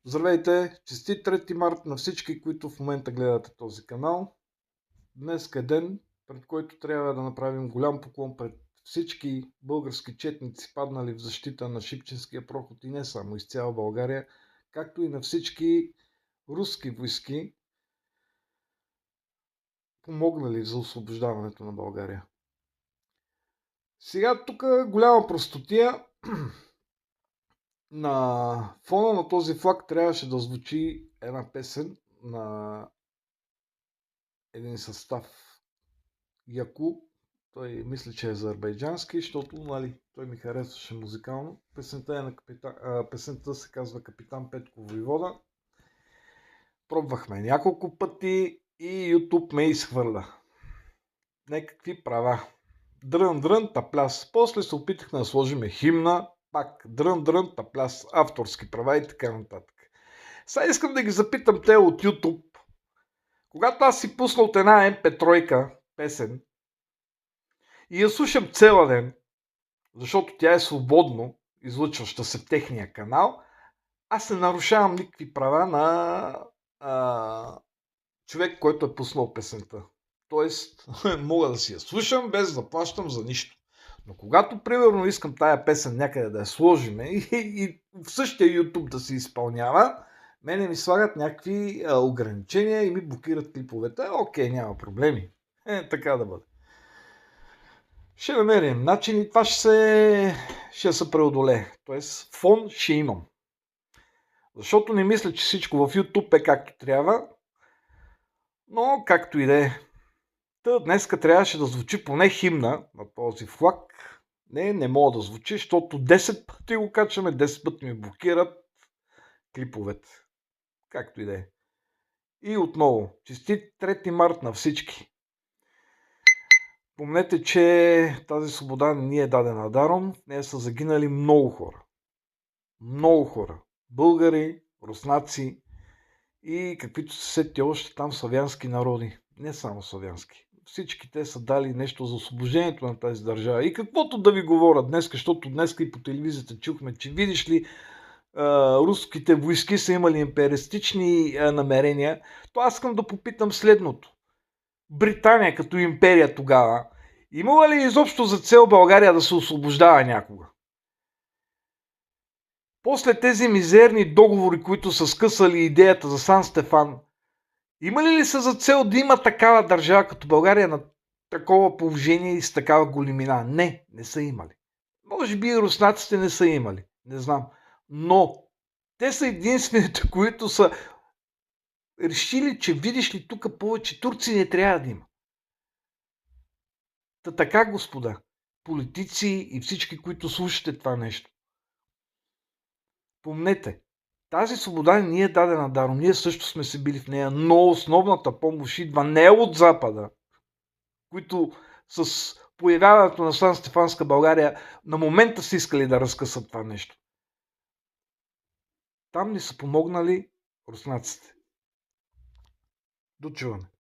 Здравейте! Честит 3 март на всички, които в момента гледате този канал. Днес е ден, пред който трябва да направим голям поклон пред всички български четници, паднали в защита на Шипченския проход и не само, из цяла България, както и на всички руски войски, помогнали за освобождаването на България. Сега тук голяма простотия. На фона на този флаг трябваше да звучи една песен на един състав Яку. Той мисля, че е азербайджански, защото той ми харесваше музикално. Песента се казва Капитан Петко Войвода. Пробвахме няколко пъти и YouTube ме изхвърля. Некакви права. Дрън, тапляс. После се опитахме да сложиме химна. Пак дрън, тапляс. Авторски права и така нататък. Сега искам да ги запитам те от YouTube. Когато аз си пусна от една MP3 песен и я слушам цяла ден, защото тя е свободно излъчваща се в техния канал, аз не нарушавам никакви права на човек, който е пуснал песента. Тоест, мога да си я слушам без да плащам за нищо. Но когато, примерно, искам тая песен някъде да я сложиме и в същия YouTube да се изпълнява, мене ми слагат някакви ограничения и ми блокират клиповете. Окей, няма проблеми. Така да бъде. Ще намерим начин и това ще се преодолее. Тоест, фон ще имам. Защото не мисля, че всичко в YouTube е както трябва. Но както и да е. Днеска трябваше да звучи поне химна на този флаг. Не мога да звучи, защото 10 пъти го качваме, 10 пъти ми блокират клиповете. Както и да е. И отново, честит 3 март на всички. Помнете, че тази свобода не ни е дадена даром. В нея са загинали много хора. Много хора. Българи, руснаци и каквито се сетите още там славянски народи. Не само славянски. Всички те са дали нещо за освобождението на тази държава. И каквото да ви говоря днес, защото днес и по телевизията чухме, че видиш ли, руските войски са имали империалистични намерения, то аз искам да попитам следното. Британия като империя тогава, имала ли изобщо за цел България да се освобождава някога? После тези мизерни договори, които са скъсали идеята за Сан Стефан, имали ли са за цел да има такава държава като България на такова положение и с такава големина? Не са имали. Може би и руснаците не са имали. Не знам. Но те са единствените, които са решили, че видиш ли тук повече турци не трябва да има. Така, господа, политици и всички, които слушате това нещо. Помнете, тази свобода ни е дадена даром. Ние също сме се били в нея, но основната помощ идва не от Запада, които с появяването на Сан Стефанска България на момента са искали да разкъсат това нещо. Там ни са помогнали руснаците. До чуване.